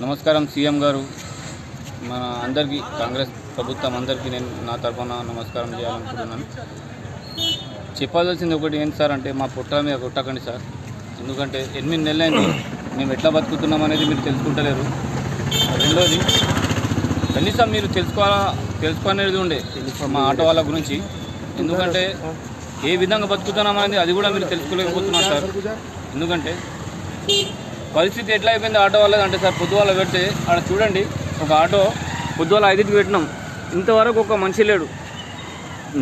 నమస్కారం సీఎం గారు, మన అందరికీ కాంగ్రెస్ ప్రభుత్వం అందరికీ నేను నా తరఫున నమస్కారం చేయాలనుకుంటున్నాను. చెప్పాల్సింది ఒకటి ఏంటి సార్ అంటే, మా పుట్ట మీద కొట్టకండి సార్. ఎందుకంటే 8 నెలలైంది మేము ఎట్లా బతుకుతున్నాం అనేది మీరు తెలుసుకుంటలేరు. రెండోది, కనీసం మీరు తెలుసుకునేది ఉండే మా ఆటో వాళ్ళ గురించి. ఎందుకంటే ఏ విధంగా బతుకుతున్నాం అనేది అది కూడా మీరు తెలుసుకోలేకపోతున్నారు సార్. ఎందుకంటే పరిస్థితి ఎట్లా అయిపోయింది ఆటో వాళ్ళది అంటే సార్, పొద్దువాళ్ళ పెడితే ఆడ చూడండి, ఒక ఆటో పొద్దువాళ్ళ 5కి పెట్టినాం, ఇంతవరకు ఒక మనిషి లేడు.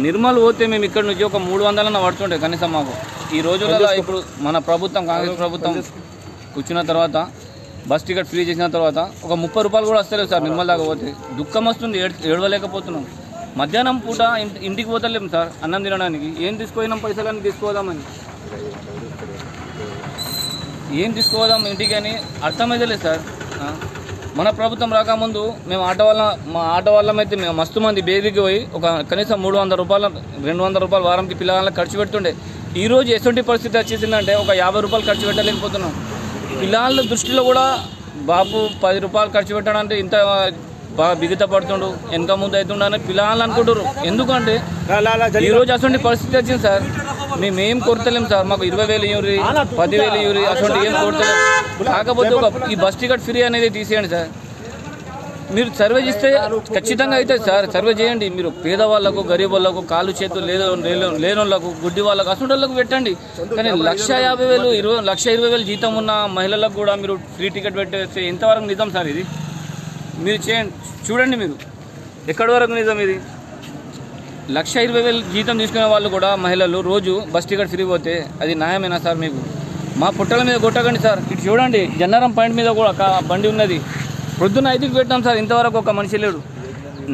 నిర్మల్ పోతే మేము ఇక్కడ నుంచి ఒక 300 పడుతుండే కనీసం మాకు. ఈ రోజులలో ఇప్పుడు మన ప్రభుత్వం, కాంగ్రెస్ ప్రభుత్వం కూర్చున్న తర్వాత, బస్ టికెట్ ఫ్రీ చేసిన తర్వాత ఒక 30 రూపాయలు కూడా వస్తలేదు సార్. నిర్మల్ దాకా పోతే దుఃఖం వస్తుంది, ఏడవలేకపోతున్నాం. మధ్యాహ్నం పూట ఇంటికి పోతలేము సార్ అన్నం తినడానికి. ఏం తీసుకుపోయినాం, పైసలన్నీ తీసుకోదామని, ఏం తీసుకోదాం ఇంటికి అని అర్థమైతే లేదు సార్. మన ప్రభుత్వం రాకముందు మేము మా ఆటో వాళ్ళమైతే మేము మస్తు మంది బేబీకి పోయి ఒక కనీసం 300 రూపాయలు 200 రూపాయలు వారంకి పిల్లగాళ్ళకి ఖర్చు పెడుతుండే. ఈరోజు ఎటువంటి పరిస్థితి వచ్చేసిందంటే ఒక 50 రూపాయలు ఖర్చు పెట్టలేకపోతున్నాం. పిల్లల దృష్టిలో కూడా బాబు 10 రూపాయలు ఖర్చు పెట్టడానికి ఇంత బాగా బిగిత పడుతుండు, వెనక ముందు అవుతుండ అని పిల్లలు అనుకుంటారు. ఎందుకంటే ఈరోజు అటువంటి పరిస్థితి వచ్చింది సార్. మేమేం కొడతలేము సార్, మాకు 20,000 ఇవ్వరి, 10,000 ఇవ్వరి, అటువంటి ఏం కొడతలేము. కాకపోతే ఈ బస్ టికెట్ ఫ్రీ అనేది తీసేయండి సార్. మీరు సర్వే చేస్తే ఖచ్చితంగా అవుతుంది సార్. సర్వే చేయండి మీరు. పేదవాళ్ళకు, గరీబ్ వాళ్ళకు, కాళ్ళు చేతులు లేనోళ్ళకు, గుడ్డి వాళ్ళకు, అసలు వాళ్ళకు పెట్టండి. కానీ 1,50,000 1,20,000 జీతం ఉన్న మహిళలకు కూడా మీరు ఫ్రీ టికెట్ పెట్టేస్తే ఎంతవరకు నిజం సార్ ఇది? మీరు చేయండి, చూడండి మీరు ఎక్కడి వరకు నిజం ఇది. 1,20,000 జీతం తీసుకునే వాళ్ళు కూడా మహిళలు రోజు బస్ టికెట్ ఫ్రీ పోతే అది న్యాయమేనా సార్? మీకు మా పుట్టల మీద కొట్టకండి సార్. ఇటు చూడండి, జన్నారం పాయింట్ మీద కూడా ఒక బండి ఉన్నది, పొద్దున్న 5కి పెట్టాం సార్, ఇంతవరకు ఒక మనిషి లేడు.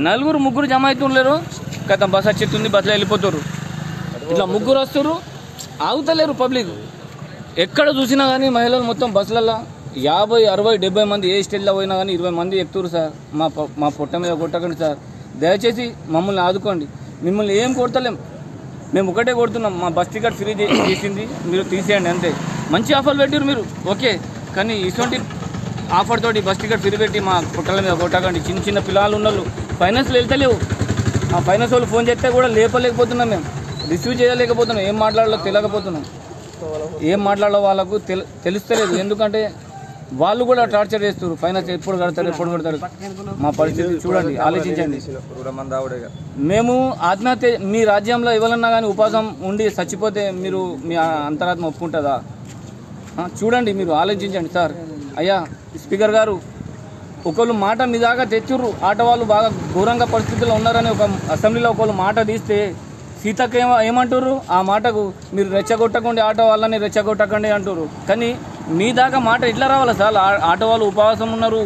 4 3 జమ అవుతుండలేరు, గత బస్ వచ్చేస్తుంది, బస్సులో వెళ్ళిపోతారు. ఇట్లా 3 వస్తారు, ఆగుతలేరు పబ్లిక్. ఎక్కడ చూసినా కానీ మహిళలు మొత్తం బస్సులలో 50 60 70 మంది, ఏ స్టేజ్లో పోయినా కానీ 20 మంది ఎక్కుతారు సార్. మా పుట్ట మీద కొట్టకండి సార్. దయచేసి మమ్మల్ని ఆదుకోండి. మిమ్మల్ని ఏం కొడతలేం, మేము ఒకటే కొడుతున్నాం, మా బస్ టికెట్ ఫ్రీ చేసింది మీరు తీసేయండి అంతే. మంచి ఆఫర్లు పెట్టారు మీరు, ఓకే, కానీ ఇటువంటి ఆఫర్ తోటి బస్ టికెట్ ఫ్రీ పెట్టి మా పుట్టల మీద కొట్టకండి. చిన్న పిల్లలు ఉన్నోళ్ళు ఫైనాన్స్లో వెళ్తలేవు. ఆ ఫైనాన్స్ వాళ్ళు ఫోన్ చేస్తే కూడా లేపలేకపోతున్నాం, మేము రిసీవ్ చేయలేకపోతున్నాం, ఏం మాట్లాడాలో తెలియకపోతున్నాం. ఏం మాట్లాడాలో వాళ్ళకు తెలుస్తలేదు. ఎందుకంటే వాళ్ళు కూడా టార్చర్ చేస్తారు. ఫైనాన్స్ ఎప్పుడు కడతారు. మా పరిస్థితి చూడండి, ఆలోచించండి. మేము ఆత్మహత్య, మీ రాజ్యంలో ఎవరన్నా కానీ ఉపాసం ఉండి చచ్చిపోతే మీరు మీ అంతరాత్మ ఒప్పుకుంటుందా? చూడండి, మీరు ఆలోచించండి సార్. అయ్యా స్పీకర్ గారు, ఒకళ్ళు మాట మీ దాకా తెచ్చుర్రు, ఆటో వాళ్ళు బాగా ఘోరంగా పరిస్థితుల్లో ఉన్నారని ఒక అసెంబ్లీలో ఒకళ్ళు మాట తీస్తే సీతకు ఏమంటారు? ఆ మాటకు మీరు రెచ్చగొట్టకండి, ఆటో వాళ్ళని రెచ్చగొట్టకండి అంటారు. కానీ మీ దాకా మాట ఎట్లా రావాలి సార్? ఆటో వాళ్ళు ఉపవాసం ఉన్నారు,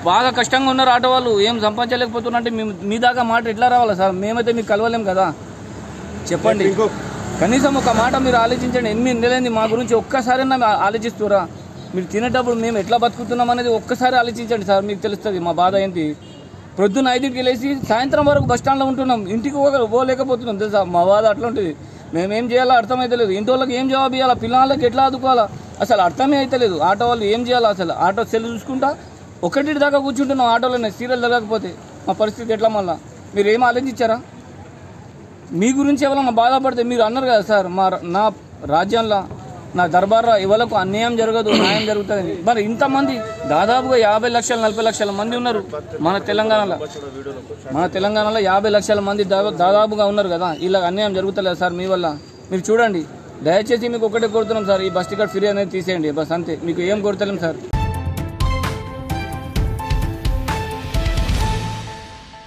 బాగా కష్టంగా ఉన్నారు, ఆటో వాళ్ళు ఏం సంపాదించలేకపోతున్నారు అంటే మీ దాకా మాట ఎట్లా రావాలి సార్? మేమైతే మీకు కలవలేం కదా, చెప్పండి. కనీసం ఒక మాట మీరు ఆలోచించండి. 8 నెలలైంది మా గురించి ఒక్కసారైనా ఆలోచిస్తురా? మీరు తినేటప్పుడు మేము ఎట్లా బతుకుతున్నాం అనేది ఒక్కసారి ఆలోచించండి సార్, మీకు తెలుస్తుంది మా బాధ ఏంటి. ప్రొద్దున 5కి వెళ్ళేసి సాయంత్రం వరకు బస్ స్టాండ్లో ఉంటున్నాం, ఇంటికి పోలేకపోతున్నాం తెలుసా. మా బాధ అట్లా ఉంటుంది. మేమేం చేయాలో అర్థమైతే లేదు. ఇంటి వాళ్ళకి ఏం జవాబు ఇవ్వాలా, పిల్లలకి ఎట్లా ఆదుకోవాలా అసలు అర్థమే అయితే లేదు. ఆటో వాళ్ళు ఏం చేయాలా అసలు? ఆటో సెల్ చూసుకుంటా 1 దాకా కూర్చుంటున్నాం ఆటోలోనే, సీరియల్ జరగకపోతే మా పరిస్థితి ఎట్లా? మళ్ళీ మీరు ఏం ఆలోచించారా? మీ గురించి ఎవరైనా బాధపడితే మీరు అన్నారు కదా సార్, నా రాజ్యంలో, నా దర్బార్లో ఎవరికి అన్యాయం జరగదు, న్యాయం జరుగుతుంది. మరి ఇంతమంది దాదాపుగా 50 లక్షలు 40 లక్షల మంది ఉన్నారు మన తెలంగాణలో. 50 లక్షల మంది దాదాపుగా ఉన్నారు కదా. ఇలా అన్యాయం జరుగుతలేదు సార్ మీ వల్ల. మీరు చూడండి, దయచేసి మీకు ఒకటే కోరుతున్నాం సార్, ఈ బస్ టికెట్ ఫ్రీ అనేది తీసేయండి బస్, అంతే. మీకు ఏం కోరుతలేం సార్.